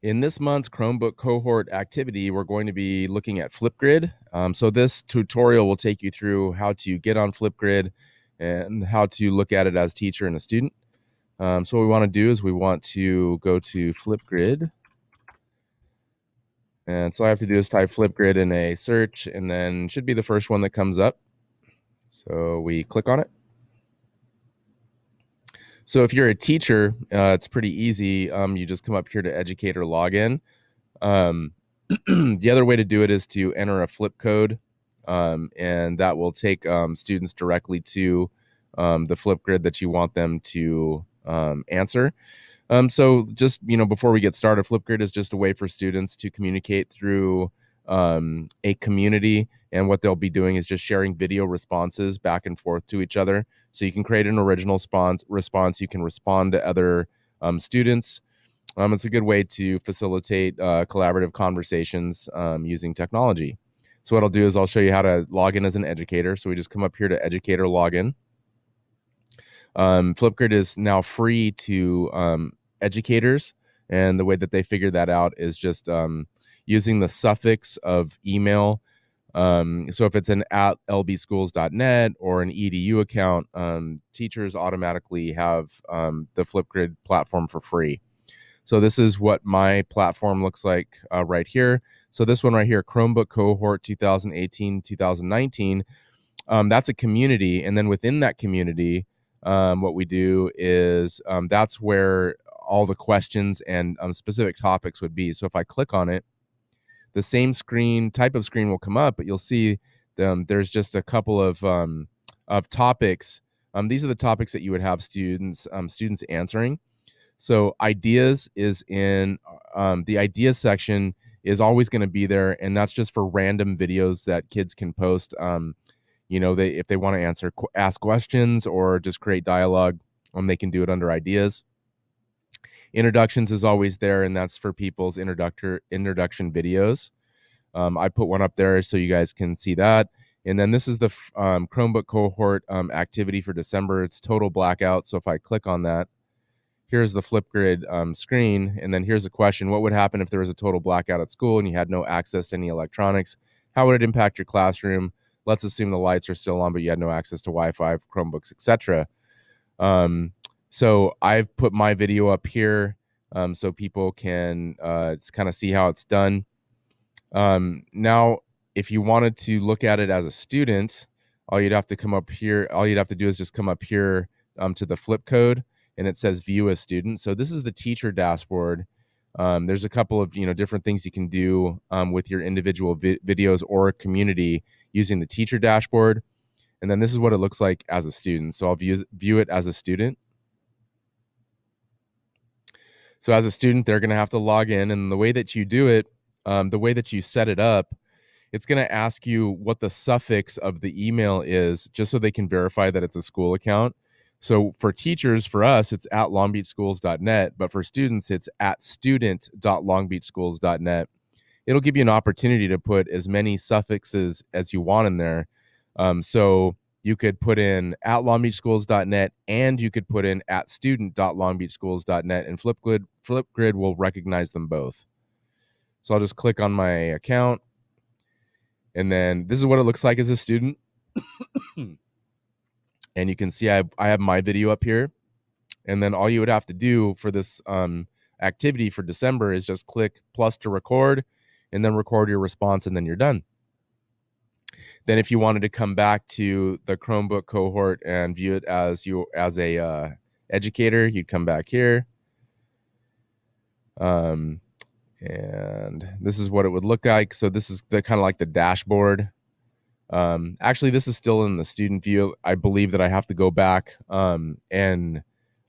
In this month's Chromebook cohort activity, we're going to be looking at Flipgrid. So this tutorial will take you through how to get on Flipgrid and how to look at it as teacher and a student. So what we want to do is we want to go to Flipgrid. And so all I have to do is type Flipgrid in a search, and then should be the first one that comes up. So we click on it. So if you're a teacher, it's pretty easy. You just come up here to Educator Login. The other way to do it is to enter a flip code, and that will take students directly to the Flipgrid that you want them to answer. So just, before we get started, Flipgrid is just a way for students to communicate through a community, and what they'll be doing is just sharing video responses back and forth to each other. So you can create an original response. You can respond to other students. It's a good way to facilitate collaborative conversations using technology. So what I'll do is I'll show you how to log in as an educator. So we just come up here to Educator Login. Flipgrid is now free to educators, and the way that they figure that out is just using the suffix of email. So if it's an at lbschools.net or an edu account, teachers automatically have the Flipgrid platform for free. So this is what my platform looks like right here. So this one right here, Chromebook Cohort 2018-2019, that's a community. And then within that community, what we do is that's where all the questions and specific topics would be. So if I click on it, the same type of screen will come up, but you'll see there's just a couple of topics. These are the topics that you would have students answering. So ideas is in the ideas section is always going to be there, and that's just for random videos that kids can post. If they want to ask questions or just create dialogue, they can do it under ideas. Introductions is always there, and that's for people's introduction videos. I put one up there so you guys can see that. And then this is the Chromebook cohort activity for December. It's total blackout. So if I click on that, here's the Flipgrid screen. And then here's a question. What would happen if there was a total blackout at school and you had no access to any electronics? How would it impact your classroom? Let's assume the lights are still on, but you had no access to Wi-Fi, Chromebooks, etc. So I've put my video up here so people can kind of see how it's done. Now, if you wanted to look at it as a student, all you'd have to come up here. All you'd have to do is just come up here to the flip code, and it says View as Student. So this is the teacher dashboard. There's a couple of different things you can do with your individual videos or a community using the teacher dashboard. And then this is what it looks like as a student. So I'll view it as a student. So as a student, they're going to have to log in, and the way that you do it, the way that you set it up, it's going to ask you what the suffix of the email is, just so they can verify that it's a school account. So for teachers, for us, it's at longbeachschools.net, but for students, it's at student.longbeachschools.net. It'll give you an opportunity to put as many suffixes as you want in there. So you could put in at longbeachschools.net, and you could put in at student.longbeachschools.net, and Flipgrid will recognize them both. So I'll just click on my account, and then this is what it looks like as a student. And you can see I have my video up here. And then all you would have to do for this activity for December is just click plus to record, and then record your response, and then you're done. Then if you wanted to come back to the Chromebook cohort and view it as a educator, you'd come back here. And this is what it would look like. So this is the kind of like the dashboard. Actually, this is still in the student view. I believe that I have to go back and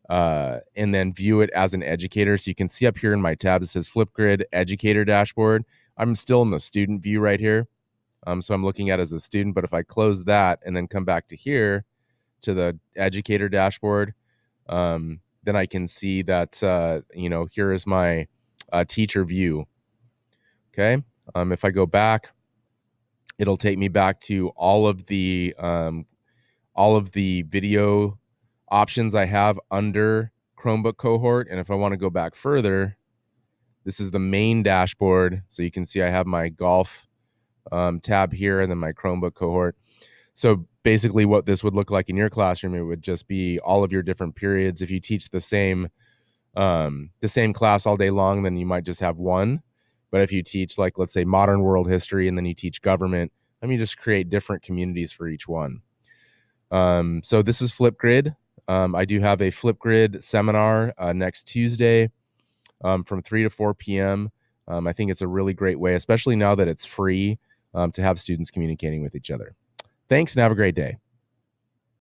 then view it as an educator. So you can see up here in my tab, it says Flipgrid Educator Dashboard. I'm still in the student view right here. So I'm looking at it as a student, but if I close that and then come back to here to the educator dashboard, then I can see that, here is my teacher view. Okay. If I go back, it'll take me back to all of the video options I have under Chromebook cohort. And if I want to go back further, This is the main dashboard. So you can see I have my golf tab here and then my Chromebook cohort. So basically what this would look like in your classroom, it would just be all of your different periods. If you teach the same class all day long, then you might just have one. But if you teach, like, let's say modern world history, and then you teach government, let me just create different communities for each one. So this is Flipgrid. I do have a Flipgrid seminar next Tuesday from 3 to 4 p.m. I think it's a really great way, especially now that it's free, to have students communicating with each other. Thanks and have a great day.